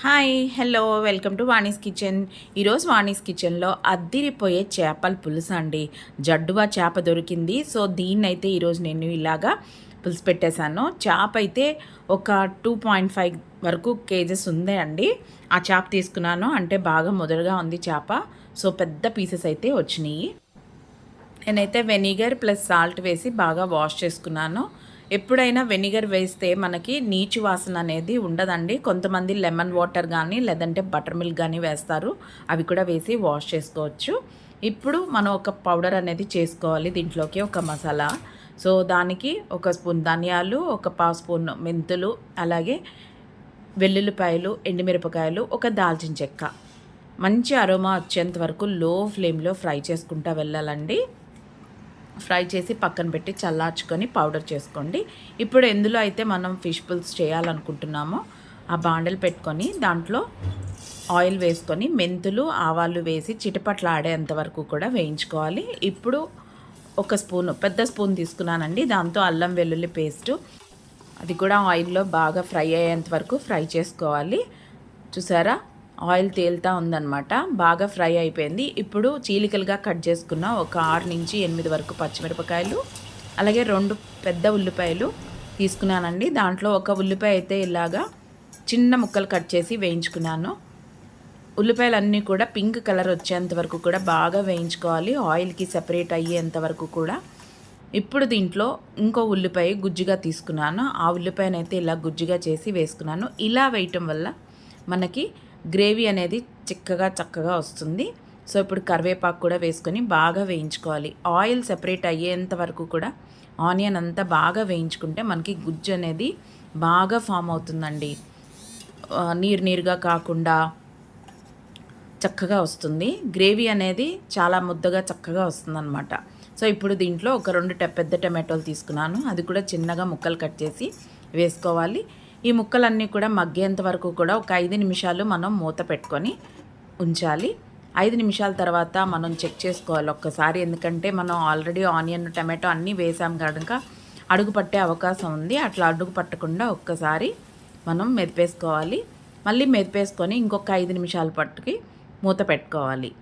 Hi hello welcome to Vani's kitchen. ఈరోజు వాణీస్ కిచెన్లో అద్దిరిపోయే చేపల పులుసు అండి. జడ్డువా చేప దొరికింది. సో దీన్నైతే ఈరోజు నేను ఇలాగా పులుసు పెట్టేశాను. చేప అయితే ఒక 2.5 వరకు కేజెస్ ఉంది అండి. ఆ చేప తీసుకున్నాను, అంటే బాగా ముదరగా ఉంది చేప. సో పెద్ద పీసెస్ అయితే వచ్చినాయి. నేనైతే వెనిగర్ ప్లస్ సాల్ట్ వేసి బాగా వాష్ చేసుకున్నాను. ఎప్పుడైనా వెనిగర్ వేస్తే మనకి నీచు వాసన అనేది ఉండదండి. కొంతమంది లెమన్ వాటర్ కానీ లేదంటే బటర్ మిల్క్ కానీ వేస్తారు. అవి కూడా వేసి వాష్ చేసుకోవచ్చు. ఇప్పుడు మనం ఒక పౌడర్ అనేది చేసుకోవాలి. దీంట్లోకి ఒక మసాలా. సో దానికి ఒక స్పూన్ ధనియాలు, ఒక పావు స్పూన్ మెంతులు, అలాగే వెల్లుల్లిపాయలు, ఎండుమిరపకాయలు, ఒక దాల్చిన చెక్క. మంచి అరోమా వచ్చేంత వరకు లో ఫ్లేమ్లో ఫ్రై చేసుకుంటూ వెళ్ళాలండి. ఫ్రై చేసి పక్కన పెట్టి చల్లార్చుకొని పౌడర్ చేసుకోండి. ఇప్పుడు ఎందులో అయితే మనం ఫిష్ పుల్స్ చేయాలనుకుంటున్నామో ఆ బాండలు పెట్టుకొని దాంట్లో ఆయిల్ వేసుకొని మెంతులు ఆవాలు వేసి చిటపట్లు ఆడేంత వరకు కూడా వేయించుకోవాలి. ఇప్పుడు ఒక పెద్ద స్పూన్ తీసుకున్నానండి. దాంతో అల్లం వెల్లుల్లి పేస్టు అది కూడా ఆయిల్లో బాగా ఫ్రై అయ్యేంత వరకు ఫ్రై చేసుకోవాలి. చూసారా, ఆయిల్ తేలుతూ ఉందన్నమాట. బాగా ఫ్రై అయిపోయింది. ఇప్పుడు చీలికలుగా కట్ చేసుకున్న ఒక 6 నుంచి 8 వరకు పచ్చిమిరపకాయలు, అలాగే 2 పెద్ద ఉల్లిపాయలు తీసుకున్నానండి. దాంట్లో ఒక ఉల్లిపాయ అయితే ఇలాగా చిన్న ముక్కలు కట్ చేసి వేయించుకున్నాను. ఉల్లిపాయలన్నీ కూడా పింక్ కలర్ వచ్చేంత వరకు కూడా బాగా వేయించుకోవాలి, ఆయిల్కి సెపరేట్ అయ్యేంత వరకు కూడా. ఇప్పుడు దీంట్లో ఇంకో ఉల్లిపాయ గుజ్జుగా తీసుకున్నాను. ఆ ఉల్లిపాయనైతే ఇలా గుజ్జుగా చేసి వేసుకున్నాను. ఇలా వేయటం వల్ల మనకి గ్రేవీ అనేది చక్కగా వస్తుంది. సో ఇప్పుడు కరివేపాకు కూడా వేసుకొని బాగా వేయించుకోవాలి. ఆయిల్ సెపరేట్ అయ్యేంత వరకు కూడా ఆనియన్ అంతా బాగా వేయించుకుంటే మనకి గుజ్జు అనేది బాగా ఫామ్ అవుతుందండి. నీరుగా కాకుండా చక్కగా వస్తుంది. గ్రేవీ అనేది చాలా ముద్దగా చక్కగా వస్తుందన్నమాట. సో ఇప్పుడు దీంట్లో ఒక 2 పెద్ద టమాటోలు తీసుకున్నాను. అది కూడా చిన్నగా ముక్కలు కట్ చేసి వేసుకోవాలి. ఈ ముక్కలన్నీ కూడా మగ్గేంత వరకు కూడా ఒక 5 నిమిషాలు మనం మూత పెట్టుకొని ఉంచాలి. 5 నిమిషాల తర్వాత మనం చెక్ చేసుకోవాలి ఒక్కసారి. ఎందుకంటే మనం ఆల్రెడీ ఆనియన్ టమాటో అన్నీ వేసాం కనుక అడుగు పట్టే అవకాశం ఉంది. అట్లా అడుగు పట్టకుండా ఒక్కసారి మనం మెదిపేసుకోవాలి. మళ్ళీ మెదిపేసుకొని ఇంకొక 5 నిమిషాల పట్టుకి మూత పెట్టుకోవాలి.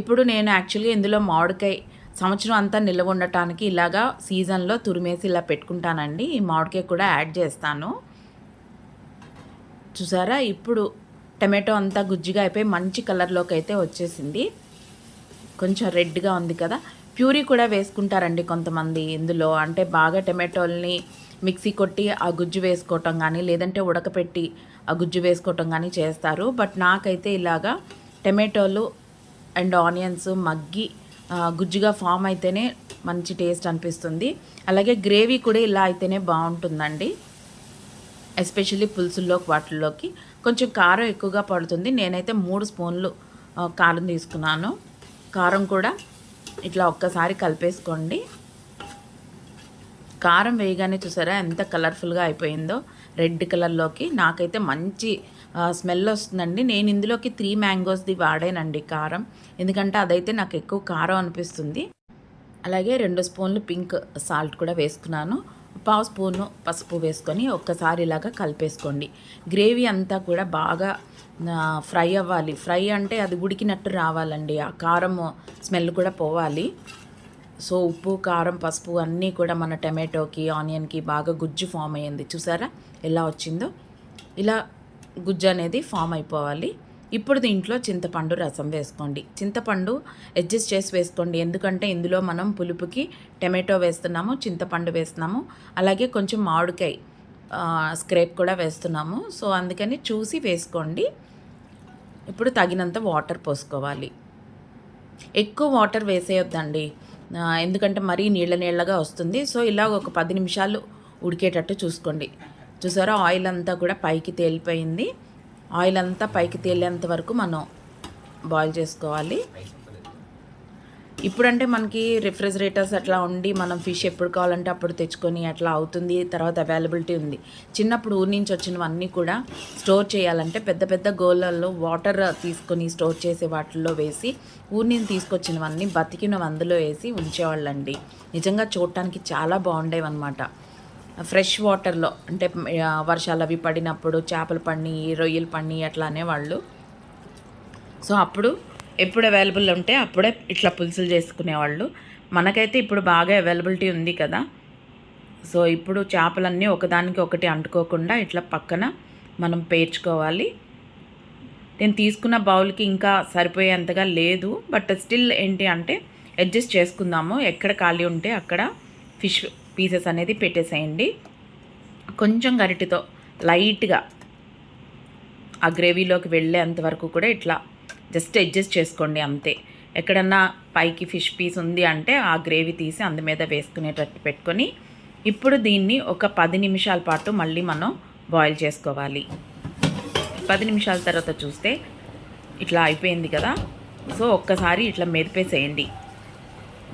ఇప్పుడు నేను యాక్చువల్గా ఇందులో మామిడికాయ సంవత్సరం అంతా నిల్వ ఉండటానికి ఇలాగా సీజన్లో తురిమేసి ఇలా పెట్టుకుంటానండి. ఈ మామిడికాయ కూడా యాడ్ చేస్తాను. చూసారా, ఇప్పుడు టమాటో అంతా గుజ్జుగా అయిపోయి మంచి కలర్లోకి అయితే వచ్చేసింది. కొంచెం రెడ్గా ఉంది కదా. ప్యూరీ కూడా వేసుకుంటారండి కొంతమంది ఇందులో. అంటే బాగా టమాటోల్ని మిక్సీ కొట్టి ఆ గుజ్జు వేసుకోవటం కానీ లేదంటే ఉడకపెట్టి ఆ గుజ్జు వేసుకోవటం కానీ చేస్తారు. బట్ నాకైతే ఇలాగా టమాటోలు అండ్ ఆనియన్స్ మగ్గి గుజ్జుగా ఫామ్ అయితేనే మంచి టేస్ట్ అనిపిస్తుంది. అలాగే గ్రేవీ కూడా ఇలా అయితేనే బాగుంటుందండి. ఎస్పెషల్లీ పులుసుల్లోకి వాటిల్లోకి కొంచెం కారం ఎక్కువగా పడుతుంది. నేనైతే 3 స్పూన్లు కారం తీసుకున్నాను. కారం కూడా ఇట్లా ఒక్కసారి కలిపేసుకోండి. కారం వేయగానే చూసారా ఎంత కలర్ఫుల్గా అయిపోయిందో, రెడ్ కలర్లోకి. నాకైతే మంచి స్మెల్ వస్తుందండి. నేను ఇందులోకి 3 మ్యాంగోస్ది వాడానండి కారం, ఎందుకంటే అదైతే నాకు ఎక్కువ కారం అనిపిస్తుంది. అలాగే 2 స్పూన్లు పింక్ సాల్ట్ కూడా వేసుకున్నాను. పావు స్పూను పసుపు వేసుకొని ఒక్కసారి ఇలాగా కలిపేసుకోండి. గ్రేవీ అంతా కూడా బాగా ఫ్రై అవ్వాలి. ఫ్రై అంటే అది ఉడికినట్టు రావాలండి. ఆ కారం స్మెల్ కూడా పోవాలి. సో ఉప్పు కారం పసుపు అన్నీ కూడా మన టమాటోకి ఆనియన్కి బాగా గుజ్జు ఫామ్ అయ్యింది. చూసారా ఎలా వచ్చిందో. ఇలా గుజ్జు అనేది ఫామ్ అయిపోవాలి. ఇప్పుడు దీంట్లో చింతపండు రసం వేసుకోండి. చింతపండు అడ్జస్ట్ చేసి వేసుకోండి, ఎందుకంటే ఇందులో మనం పులుపుకి టమాటో వేస్తున్నాము, చింతపండు వేస్తున్నాము, అలాగే కొంచెం మామిడికాయ స్క్రేప్ కూడా వేస్తున్నాము. సో అందుకని చూసి వేసుకోండి. ఇప్పుడు తగినంత వాటర్ పోసుకోవాలి. ఎక్కువ వాటర్ వేసేయొద్దండి, ఎందుకంటే మరీ నీళ్ళగా వస్తుంది. సో ఇలా ఒక 10 నిమిషాలు ఉడికేటట్టు చూసుకోండి. చూసారా, ఆయిల్ అంతా కూడా పైకి తేలిపోయింది. ఆయిల్ అంతా పైకి తేలేంత వరకు మనం బాయిల్ చేసుకోవాలి. ఇప్పుడంటే మనకి రిఫ్రిజిరేటర్స్ అట్లా ఉండి మనం ఫిష్ ఎప్పుడు కావాలంటే అప్పుడు తెచ్చుకొని అట్లా అవుతుంది. తర్వాత అవైలబిలిటీ ఉంది. చిన్నప్పుడు ఊరి నుంచి వచ్చినవన్నీ కూడా స్టోర్ చేయాలంటే పెద్ద పెద్ద గోళ్ళల్లో వాటర్ తీసుకొని స్టోర్ చేసే వాటిల్లో వేసి ఊరి నుంచి తీసుకొచ్చినవన్నీ బతికినవి అందులో వేసి ఉంచేవాళ్ళండి. నిజంగా చూడటానికి చాలా బాగుండేవన్నమాట. ఫ్రెష్ వాటర్లో అంటే వర్షాలు అవి పడినప్పుడు చేపలు పడిని రొయ్యలు పడిని అట్లా అనేవాళ్ళు. సో అప్పుడు ఎప్పుడు అవైలబుల్ ఉంటే అప్పుడే ఇట్లా పులుసులు చేసుకునేవాళ్ళు. మనకైతే ఇప్పుడు బాగా అవైలబిలిటీ ఉంది కదా. సో ఇప్పుడు చేపలన్నీ ఒకదానికి ఒకటి అంటుకోకుండా ఇట్లా పక్కన మనం పేర్చుకోవాలి. నేను తీసుకున్న బౌల్కి ఇంకా సరిపోయేంతగా లేదు, బట్ స్టిల్ ఏంటి అంటే అడ్జస్ట్ చేసుకుందాము. ఎక్కడ ఖాళీ ఉంటే అక్కడ ఫిష్ పీసెస్ అనేది పెట్టేసేయండి. కొంచెం గరిటెతో లైట్గా ఆ గ్రేవీలోకి వెళ్ళేంత వరకు కూడా ఇట్లా జస్ట్ అడ్జస్ట్ చేసుకోండి అంతే. ఎక్కడన్నా పైకి ఫిష్ పీస్ ఉంది అంటే ఆ గ్రేవీ తీసి అందు మీద వేసుకునేటట్టు పెట్టుకొని ఇప్పుడు దీన్ని ఒక 10 నిమిషాల పాటు మళ్ళీ మనం బాయిల్ చేసుకోవాలి. 10 నిమిషాల తర్వాత చూస్తే ఇట్లా అయిపోయింది కదా. సో ఒక్కసారి ఇట్లా మెదిపేసేయండి,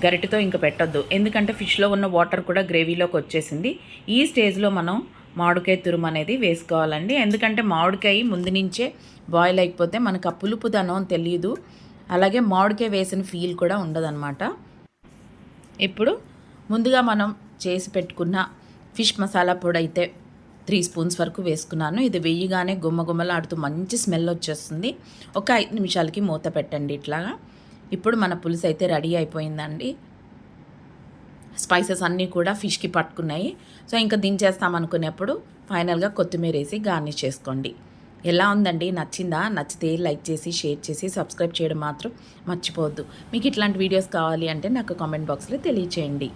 గరిటెతో ఇంకా పెట్టొద్దు, ఎందుకంటే ఫిష్లో ఉన్న వాటర్ కూడా గ్రేవీలోకి వచ్చేసింది. ఈ స్టేజ్లో మనం మామిడికాయ తురుము అనేది వేసుకోవాలండి. ఎందుకంటే మామిడికాయ ముందు నుంచే బాయిల్ అయిపోతే మనకు ఆ పులుపుదనం తెలియదు, అలాగే మామిడికాయ వేసిన ఫీల్ కూడా ఉండదన్నమాట. ఇప్పుడు ముందుగా మనం చేసి పెట్టుకున్న ఫిష్ మసాలా పొడి అయితే 3 స్పూన్స్ వరకు వేసుకున్నాను. ఇది వేయగానే గుమ్మగుమ్మలాడుతూ మంచి స్మెల్ వచ్చేస్తుంది. ఒక 5 నిమిషాలకి మూత పెట్టండి ఇట్లాగా. ఇప్పుడు మన పులుసు అయితే రెడీ అయిపోయిందండి. స్పైసెస్ అన్నీ కూడా ఫిష్కి పట్టుకున్నాయి. సో ఇంకా దించేస్తామనుకునేప్పుడు ఫైనల్గా కొత్తిమీర వేసి గార్నిష్ చేసుకోండి. ఎలా ఉందండి? నచ్చిందా? నచ్చితే లైక్ చేసి షేర్ చేసి సబ్స్క్రైబ్ చేయడం మాత్రం మర్చిపోవద్దు. మీకు ఇట్లాంటి వీడియోస్ కావాలి అంటే నాకు కామెంట్ బాక్స్లో తెలియచేయండి.